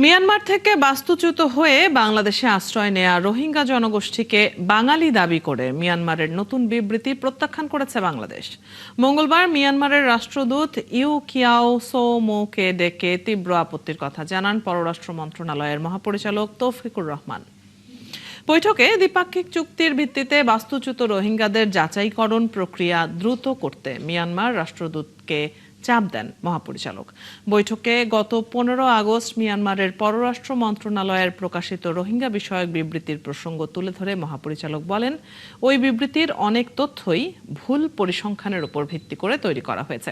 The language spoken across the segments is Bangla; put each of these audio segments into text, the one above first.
মিয়ানমার থেকে বাস্তুচ্যুত হয়ে বাংলাদেশে আশ্রয় নেয়া রোহিঙ্গা জনগোষ্ঠীকে বাঙালি দাবি করে মিয়ানমারের নতুন বিবৃতি প্রত্যাখ্যান করেছে বাংলাদেশ। মঙ্গলবার মিয়ানমারের রাষ্ট্রদূত ইউ কিয়াও সো মোকে ডেকে তীব্র আপত্তির কথা জানান পররাষ্ট্র মন্ত্রণালয়ের মহাপরিচালক তৌফিকুর রহমান। বৈঠকে দ্বিপাক্ষিক চুক্তির ভিত্তিতে বাস্তুচ্যুত রোহিঙ্গাদের যাচাইকরণ প্রক্রিয়া দ্রুত করতে মিয়ানমার রাষ্ট্রদূতকে চাপ দেন মহাপরিচালক। বৈঠকে গত 15 আগস্ট মিয়ানমারের পররাষ্ট্র মন্ত্রণালয়ের প্রকাশিত রোহিঙ্গা বিষয়ক বিবৃতির প্রসঙ্গ তুলে ধরে মহাপরিচালক বলেন, ওই বিবৃতির অনেক তথ্যই ভুল পরিসংখ্যানের উপর ভিত্তি করে তৈরি করা হয়েছে।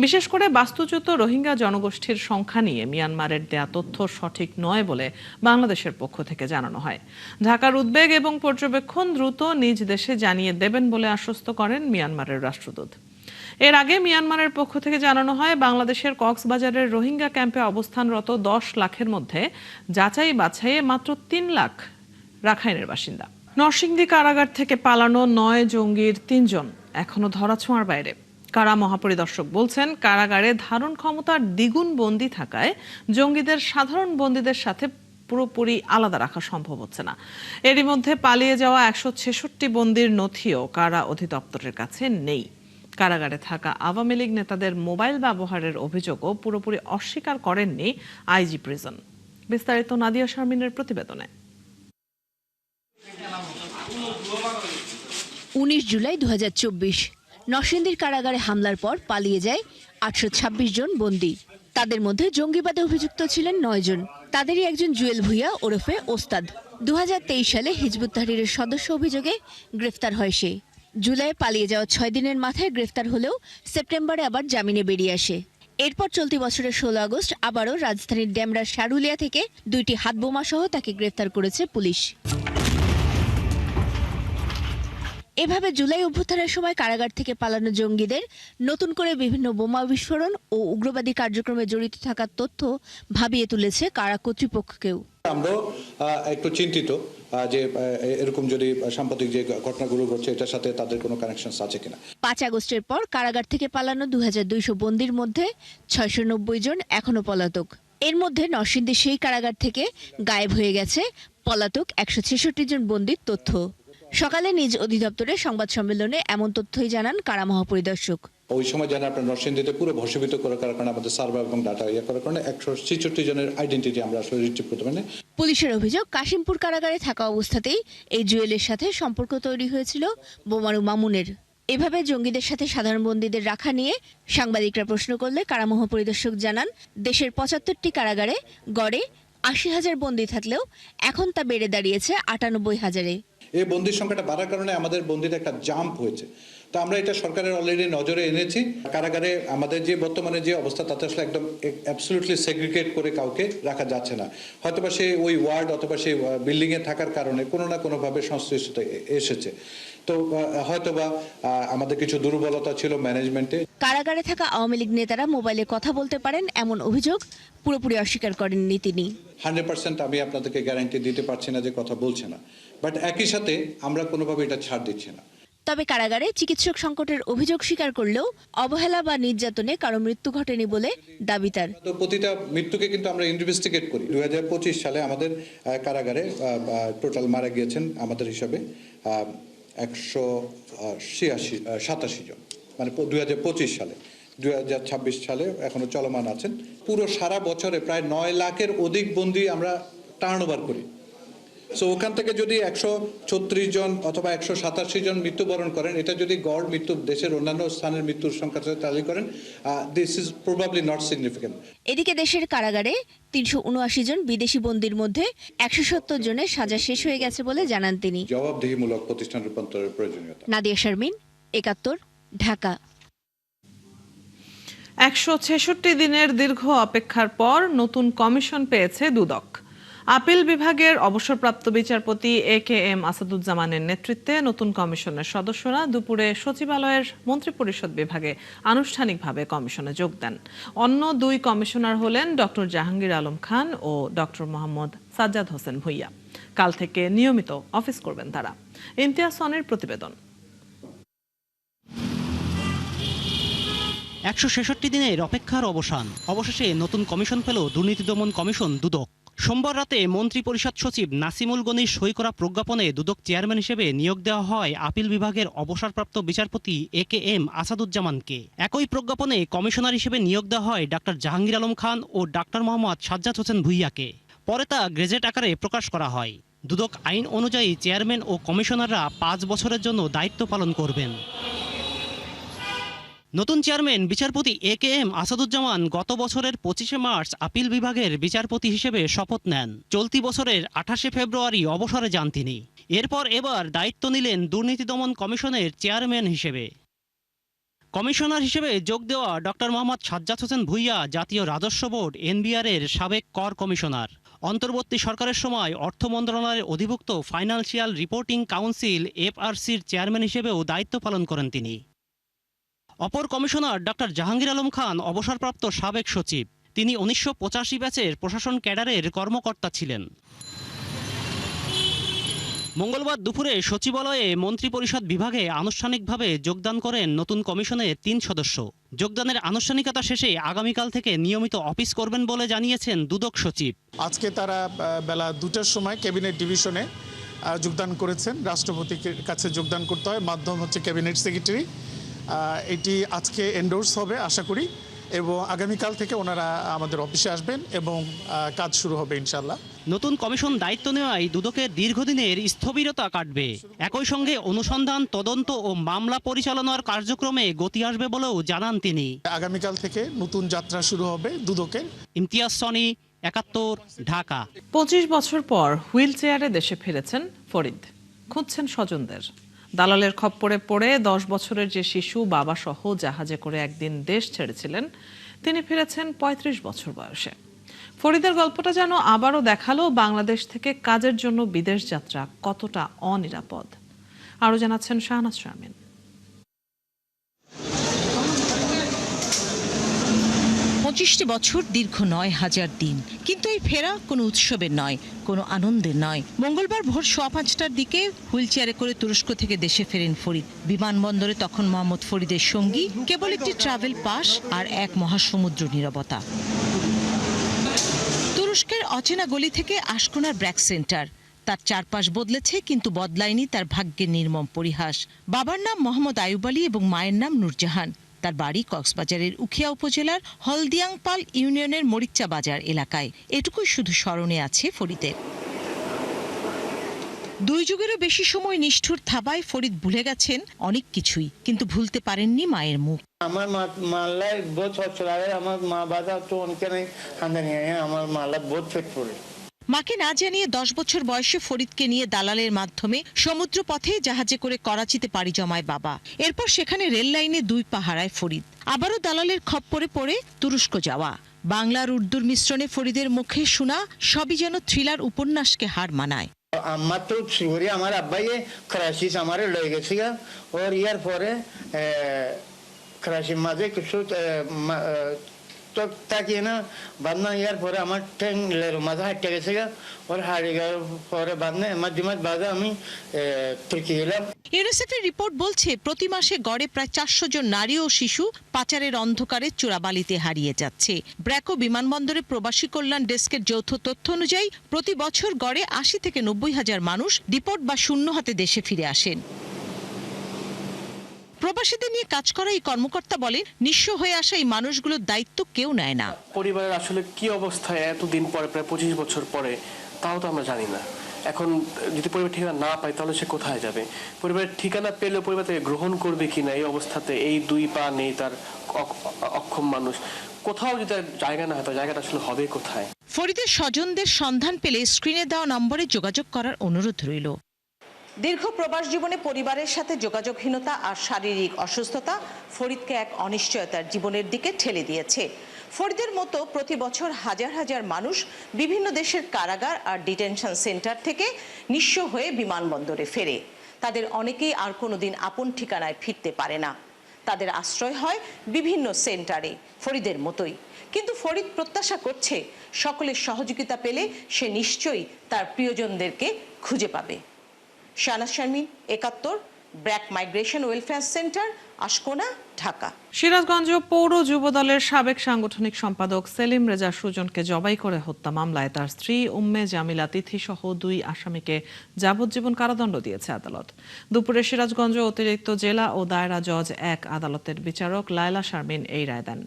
বিশেষ করে বাস্তুচ্যুত রোহিঙ্গা জনগোষ্ঠীর সংখ্যা নিয়ে মিয়ানমারের দেয়া তথ্য সঠিক নয় বলে বাংলাদেশের পক্ষ থেকে জানানো হয়। ঢাকার উদ্বেগ এবং পর্যবেক্ষণ দ্রুত নিজ দেশে জানিয়ে দেবেন বলে আশ্বস্ত করেন মিয়ানমারের রাষ্ট্রদূত। এর আগে মিয়ানমারের পক্ষ থেকে জানানো হয়, বাংলাদেশের কক্সবাজারের রোহিঙ্গা ক্যাম্পে অবস্থানরত 10 লাখের মধ্যে যাচাই বাছাইয়ে মাত্র 3 লাখ রাখাইনের বাসিন্দা। নরসিংদী কারাগার থেকে পালানো 9 জঙ্গির 3 জন এখনো ধরাছোঁয়ার বাইরে। কারা মহাপরিদর্শক বলছেন, কারাগারে ধারণ ক্ষমতার দ্বিগুণ বন্দী থাকায় জঙ্গিদের সাধারণ বন্দীদের সাথে পুরোপুরি আলাদা রাখা সম্ভব হচ্ছে না। এরই মধ্যে পালিয়ে যাওয়া 166 বন্দীর নথিও কারা অধিদপ্তরের কাছে নেই। কারাগারে থাকা আওয়ামী লীগ নেতাদের মোবাইল ব্যবহারের অভিযোগও পুরোপুরি অস্বীকার করেননি আইজি প্রিজন। বিস্তারিত নাদিয়া শারমিনের প্রতিবেদনে। 19 জুলাই 2024 নরসিংদীর কারাগারে হামলার পর পালিয়ে যায় 826 জন বন্দী। তাদের মধ্যে জঙ্গিবাদে অভিযুক্ত ছিলেন 9 জন। তাদেরই একজন জুয়েল ভুইয়া ওরফে ওস্তাদ। 2023 সালে হিজবুত তাহরিরের সদস্য অভিযোগে গ্রেফতার হয় সে। জুলাইয়ে পালিয়ে যাওয়া 6 দিনের মাথায় গ্রেফতার হলেও সেপ্টেম্বরে আবার জামিনে বেরিয়ে আসে। এরপর চলতি বছরের 16 আগস্ট আবারও রাজধানীর ডেমরার শারুলিয়া থেকে 2টি হাতবোমা সহ তাকে গ্রেফতার করেছে পুলিশ। এভাবে জুলাই অভ্যুত্থানের সময় কারাগার থেকে পালানো জঙ্গিদের নতুন করে বিভিন্ন বোমা বিস্ফোরণ ও উগ্রবাদী কার্যক্রমে জড়িত থাকার তথ্য ভাবিয়ে তুলেছে কারা কর্তৃপক্ষকেও। আমরাও একটু চিন্তিত যে এরকম যদি সাম্প্রতিক যে ঘটনাগুলো ঘটছে এটার সাথে তাদের কোনো কানেকশন আছে কিনা। 5 আগস্টের পর কারাগার থেকে পালানো 2200 বন্দীর মধ্যে 690 জন এখনো পলাতক। এর মধ্যে নরসিংদীর সেই কারাগার থেকে গায়েব হয়ে গেছে পলাতক 166 জন বন্দীর তথ্য। সকালে নিজ অধিদপ্তরে সংবাদ সম্মেলনে এমন তথ্যই জানান কারা মহাপরিদর্শক। ওই সময় জানা আপনার নরসিংদীতে পুরো ভস্মীভূত করার কারণে আমাদের সার্ভার এবং ডাটা করার কারণে 166 জনের আইডেন্টিটি আমরা আসলে রিট্রিভ করতে পারি। পুলিশের অভিযোগ, কাশিমপুর কারাগারে থাকা অবস্থাতেই এই জুয়েলের সাথে সম্পর্ক তৈরি হয়েছিল বোমারু মামুনের। এভাবে জঙ্গিদের সাথে সাধারণ বন্দীদের রাখা নিয়ে সাংবাদিকরা প্রশ্ন করলে কারা মহাপরিদর্শক জানান, দেশের 75টি কারাগারে গড়ে 80,000 বন্দী থাকলেও এখন তা বেড়ে দাঁড়িয়েছে 98,000-এ। এই বন্দির সংখ্যাটা বাড়ার কারণে আমাদের বন্দির একটা জাম্প হয়েছে। তো আমরা এটা সরকারের অলরেডি নজরে এনেছি। কারাগারে আমাদের যে বর্তমানে যে অবস্থা তাতে আসলে একদম অ্যাবসলিউটলি সেগ্রিগেট করে কাউকে রাখা যাচ্ছে না। হয়তোবা সে ওই ওয়ার্ড অথবা সেই বিল্ডিংয়ে থাকার কারণে কোনো না কোনোভাবে সংশ্লিষ্টতা এসেছে। তো হয়তোবা আমাদের কিছু দুর্বলতা ছিল ম্যানেজমেন্টে। কারাগারে থাকা আওয়ামী লীগ নেতারা মোবাইলে কথা বলতে পারেন এমন অভিযোগ পুরোপুরি অস্বীকার করেননি তিনি। 100% আমি আপনাদেরকে গ্যারান্টি দিতে পারছি না যে কথা বলছে না, বাট একই সাথে আমরা কোনোভাবে এটা ছাড় দিচ্ছি না। তবে কারাগারে চিকিৎসক সংকটের অভিযোগ স্বীকার করলেও অবহেলা বা নির্যাতনে কারো মৃত্যু ঘটেনি বলে দাবি তার। তো প্রতিটা মৃত্যুকে কিন্তু আমরা ইনভেস্টিগেট করি। 2025 সালে আমাদের কারাগারে টোটাল মারা গিয়েছেন আমাদের হিসাবে 187 জন, মানে 2025 সালে। 2026 সালে এখনো চলমান আছেন। পুরো সারা বছরে প্রায় 9 লাখের অধিক বন্দী আমরা টার্নওভার করি। সো ওখান থেকে যদি 136 জন অথবা 187 জন মৃত্যুবরণ করেন, এটা যদি গড় মৃত্যু দেশের অন্যান্য স্থানের মৃত্যুর সংখ্যার সাথে তালি করেন, this is probably not significant. এদিকে দেশের কারাগারে 379 জন বিদেশি বন্দীর মধ্যে 170 জনের সাজা শেষ হয়ে গেছে বলে জানান তিনি। জবাবদিহিমূলক প্রতিষ্ঠান রূপান্তরের প্রয়োজনীয়তা। নাদিয়া শারমিন, 71, ঢাকা। 166 দিনের দীর্ঘ অপেক্ষার পর নতুন কমিশন পেয়েছে দুদক। আপিল বিভাগের অবসরপ্রাপ্ত বিচারপতি AKM আসাদুজ্জামানের নেতৃত্বে নতুন কমিশনের সদস্যরা দুপুরে সচিবালয়ের মন্ত্রিপরিষদ বিভাগে আনুষ্ঠানিকভাবে কমিশনে যোগ দেন। অন্য 2 কমিশনার হলেন ডক্টর জাহাঙ্গীর আলম খান ও ডক্টর মোহাম্মদ সাজ্জাদ হোসেন ভুইয়া। কাল থেকে নিয়মিত অফিস করবেন তারা। ইমতিয়াজ সনির প্রতিবেদন। 166 দিনের অপেক্ষার অবসান, অবশেষে নতুন কমিশন পেল দুর্নীতি দমন কমিশন দুদক। সোমবার রাতে মন্ত্রী পরিষদ সচিব নাসিমুল গনির সই করা প্রজ্ঞাপনে দুদক চেয়ারম্যান হিসেবে নিয়োগ দেওয়া হয় আপিল বিভাগের অবসরপ্রাপ্ত বিচারপতি AKM আসাদুজ্জামানকে। একই প্রজ্ঞাপনে কমিশনার হিসেবে নিয়োগ দেওয়া হয় ডাক্তার জাহাঙ্গীর আলম খান ও ডাক্তার মোহাম্মদ সাজ্জাদ হোসেন ভূঁইয়াকে। পরে তা গেজেট আকারে প্রকাশ করা হয়। দুদক আইন অনুযায়ী চেয়ারম্যান ও কমিশনাররা 5 বছরের জন্য দায়িত্ব পালন করবেন। নতুন চেয়ারম্যান বিচারপতি AKM আসাদুজ্জামান গত বছরের 25শে মার্চ আপিল বিভাগের বিচারপতি হিসেবে শপথ নেন। চলতি বছরের 28শে ফেব্রুয়ারি অবসরে যান তিনি। এরপর এবার দায়িত্ব নিলেন দুর্নীতি দমন কমিশনের চেয়ারম্যান হিসেবে। কমিশনার হিসেবে যোগ দেওয়া ডক্টর মোহাম্মদ সাজ্জাদ হোসেন ভূঁইয়া জাতীয় রাজস্ব বোর্ড NBR এর সাবেক কর কমিশনার। অন্তর্বর্তী সরকারের সময় অর্থ মন্ত্রণালয়ের অধিভুক্ত ফাইন্যান্সিয়াল রিপোর্টিং কাউন্সিল FRCর চেয়ারম্যান হিসেবেও দায়িত্ব পালন করেন তিনি। অপর কমিশনার ডাক্তার জাহাঙ্গীর আলম খান অবসরপ্রাপ্ত সাবেক সচিব। তিনি 1985 ব্যাচের প্রশাসন ক্যাডারের কর্মকর্তা ছিলেন। মঙ্গলবার দুপুরে সচিবালয়ে মন্ত্রিপরিষদ বিভাগে আনুষ্ঠানিকভাবে যোগদান করেন নতুন কমিশনের 3 সদস্য। যোগদানের আনুষ্ঠানিকতা শেষে আগামীকাল থেকে নিয়মিত অফিস করবেন বলে জানিয়েছেন দুদক সচিব। আজকে তারা বেলা 2টার সময় ক্যাবিনেট ডিভিশনে যোগদান করেছেন। রাষ্ট্রপতির কাছে যোগদান করতে হয়, মাধ্যম হচ্ছে ক্যাবিনেট সেক্রেটারি। এটি আজকে এন্ডোর্স হবে আশা করি, এবং আগামীকাল থেকে ওনারা আমাদের অফিসে আসবেন এবং কাজ শুরু হবে ইনশাল্লাহ। নতুন কমিশন দায়িত্ব নেওয়ায় দুদকের দীর্ঘদিনের স্থবিরতা কাটবে। একই সঙ্গে অনুসন্ধান, তদন্ত ও মামলা পরিচালনার কার্যক্রমে গতি আসবে বলেও জানান তিনি। আগামীকাল থেকে নতুন যাত্রা শুরু হবে দুদকের। ইমতিয়াজ সনি, 71, ঢাকা। 25 বছর পর হুইল চেয়ারে দেশে ফিরেছেন ফরিদ। খুঁজছেন স্বজনদের। দালালের খপ্পরে পড়ে 10 বছরের যে শিশু বাবা সহ জাহাজে করে একদিন দেশ ছেড়েছিলেন, তিনি ফিরেছেন 35 বছর বয়সে। ফরিদের গল্পটা যেন আবারও দেখালো বাংলাদেশ থেকে কাজের জন্য বিদেশ যাত্রা কতটা অনিরাপদ। আরো জানাচ্ছেন শাহনাজ শারমিন। 25টি বছর, দীর্ঘ 9000 দিন, কিন্তু এই ফেরা কোনো উৎসবের নয়, কোনো আনন্দের নয়। মঙ্গলবার ভোর 5:15টার দিকে হুইল চেয়ারে করে তুরস্ক থেকে দেশে ফেরেন ফরিদ। বিমানবন্দরে তখন মোহাম্মদ ফরিদের সঙ্গী কেবল একটি ট্রাভেল পাস আর এক মহাসমুদ্র নীরবতা। তুরস্কের অচেনা গলি থেকে আশকোনার ব্র্যাক সেন্টার। তার চারপাশ বদলেছে, কিন্তু বদলায়নি তার ভাগ্যের নির্মম পরিহাস। বাবার নাম মোহাম্মদ আয়ুব আলী এবং মায়ের নাম নূরজাহান। তার বাড়ি কক্সবাজারের উখিয়া উপজেলার হলদিয়াংপাল ইউনিয়নের মরিচ্চা বাজার এলাকায়। এটুকুই শুধু স্মরণে আছে ফরিদের। 2 যুগেরও বেশি সময় নিষ্ঠুর থাবায় ফরিদ ভুলে গেছেন অনেক কিছুই, কিন্তু ভুলতে পারেননি মায়ের মুখ। আমার মাল্লায় বহুত চলে, আমার মা বাবা তো অনেকে নেই, আমার মাল্লা বহুত ফেট পড়ে। মাকে না জানিয়ে 10 বছর বয়সে ফরিদকে নিয়ে দালালের মাধ্যমে সমুদ্র পথে জাহাজে করে করাচিতে পাড়ি জমায় বাবা। এরপর সেখানে রেল লাইনে 2 পা হারায় ফরিদ। আবারও দালালের খপ্পরে পড়ে তুরস্ক যাওয়া। বাংলার উর্দুর মিশ্রণে ফরিদের মুখে শোনা সবই যেন থ্রিলার উপন্যাসকে হার মানায়। আমার তো শিবরি আমার আব্বাই করাচি আমার লয়ে গেছি, ওর ইয়ার পরে করাচির মাঝে কিছু তাকিয়ে না বাঁধনা ইয়ার পরে আমার ট্রেন মাঝে হাঁটতে গেছে, ওর হারিয়ে যাওয়ার পরে বাঁধনা মাধ্যমে বাধা আমি তুর্কি গেলাম। ইউনিসেফের রিপোর্ট বলছে প্রতি মাসে গড়ে প্রায় 400 জন নারী ও শিশু পাচারের অন্ধকারে চোরাবালিতে হারিয়ে যাচ্ছে। ব্র্যাকো বিমানবন্দরে প্রবাসী কল্যাণ ডেস্কের যৌথ তথ্য অনুযায়ী প্রতি বছর গড়ে 80 থেকে 90 হাজার মানুষ ডিপোর্ট বা শূন্য হাতে দেশে ফিরে আসেন। প্রবাসীদের নিয়ে কাজ করা এই কর্মকর্তা বলেন, নিঃস্ব হয়ে আসা এই মানুষগুলোর দায়িত্ব কেউ নেয় না। পরিবারের আসলে কি অবস্থায় এতদিন পরে, প্রায় 25 বছর পরে, তাও তো আমরা জানি না। এখন যদি পরিবার ঠিকানা না পায় তাহলে সে কোথায় যাবে? পরিবারের ঠিকানা পেলেও পরিবার থেকে গ্রহণ করবে কিনা এই অবস্থাতে, এই 2 পা নেই তার অক্ষম মানুষ, কোথাও যদি জায়গা না হয় তার জায়গাটা আসলে হবে কোথায়? ফরিদের স্বজনদের সন্ধান পেলে স্ক্রিনে দেওয়া নম্বরে যোগাযোগ করার অনুরোধ রইল। দীর্ঘ প্রবাস জীবনে পরিবারের সাথে যোগাযোগহীনতা আর শারীরিক অসুস্থতা ফরিদকে এক অনিশ্চয়তার জীবনের দিকে ঠেলে দিয়েছে। ফরিদের মতো প্রতি বছর হাজার হাজার মানুষ বিভিন্ন দেশের কারাগার আর ডিটেনশন সেন্টার থেকে নিঃস্ব হয়ে বিমানবন্দরে ফেরে। তাদের অনেকেই আর কোনোদিন আপন ঠিকানায় ফিরতে পারে না। তাদের আশ্রয় হয় বিভিন্ন সেন্টারে, ফরিদের মতোই। কিন্তু ফরিদ প্রত্যাশা করছে সকলের সহযোগিতা পেলে সে নিশ্চয়ই তার প্রিয়জনদেরকে খুঁজে পাবে। Shahnaz Sharmin, 71, BRAC migration welfare centre, Ashkona, Dhaka. Sirajganj পৌর যুব দলের সাবেক সাংগঠনিক সম্পাদক সেলিম রেজা সুজনকে জবাই করে হত্যা মামলায় তার স্ত্রী উম্মে জামিলা তিথি সহ 2 আসামিকে যাবজ্জীবন কারাদণ্ড দিয়েছে আদালত। দুপুরে সিরাজগঞ্জ অতিরিক্ত জেলা ও দায়রা জজ 1 আদালতের বিচারক লায়লা শারমিন এই রায় দেন।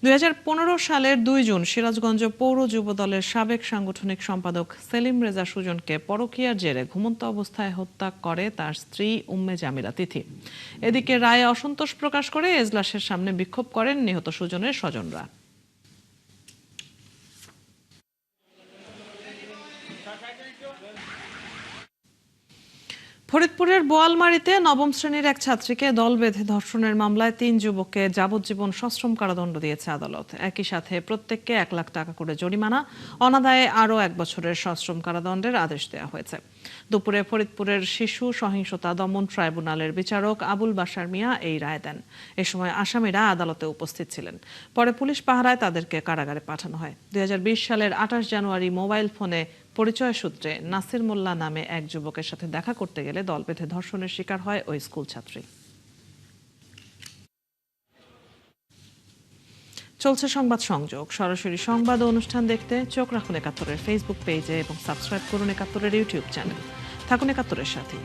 2015 সালের 2 জুন সিরাজগঞ্জ পৌর যুব দলের সাবেক সাংগঠনিক সম্পাদক সেলিম রেজা সুজনকে পরকীয়ার জেরে ঘুমন্ত অবস্থায় হত্যা করে তার স্ত্রী উম্মে জামিলা তিথি। এদিকে রায়ে অসন্তোষ প্রকাশ করে এজলাসের সামনে বিক্ষোভ করেন নিহত সুজনের স্বজনরা। ফরিদপুরের বোয়ালমারীতে নবম শ্রেণীর এক ছাত্রীকে দল বেঁধে ধর্ষণের মামলায় 3 যুবককে যাবজ্জীবন সশ্রম কারাদণ্ড দিয়েছে আদালত। একই সাথে প্রত্যেককে 1 লাখ টাকা করে জরিমানা, অনাদায়ে আরও 1 বছরের সশ্রম কারাদণ্ডের আদেশ দেওয়া হয়েছে। দুপুরে ফরিদপুরের শিশু সহিংসতা দমন ট্রাইব্যুনালের বিচারক আবুল বাশার মিয়া এই রায় দেন। এ সময় আসামিরা আদালতে উপস্থিত ছিলেন। পরে পুলিশ পাহারায় তাদেরকে কারাগারে পাঠানো হয়। 2020 সালের 28 জানুয়ারি মোবাইল ফোনে পরিচয় সূত্রে নাসির মোল্লা নামে এক যুবকের সাথে দেখা করতে গেলে দল বেঁধে ধর্ষণের শিকার হয় ওই স্কুল ছাত্রী। চলছে সংবাদ সংযোগ। সরাসরি সংবাদ ও অনুষ্ঠান দেখতে চোখ রাখুন 71-এর ফেসবুক পেজে এবং সাবস্ক্রাইব করুন 71-এর ইউটিউব চ্যানেল। থাকুন 71-এর সাথে।